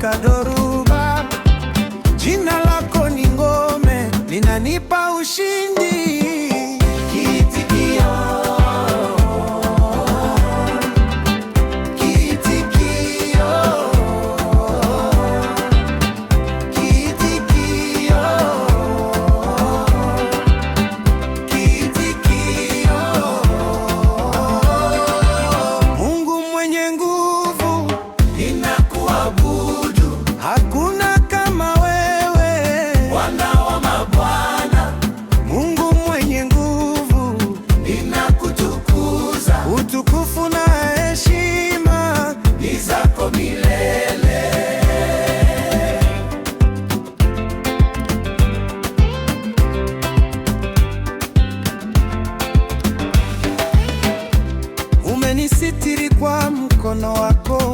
katika dhoruba. Jina lako ni ngome, linanipa ushindi. Kiitikio, kiitikio, kiitikio, kiitikio. Mungu mwenye nguvu, ninakuabudu. Hakuna kama wewe, Bwana wa mabwana. Mungu mwenye nguvu, ninakutukuza. Utukufu na heshima ni zako milele. Umenisitiri kwa mkono wako,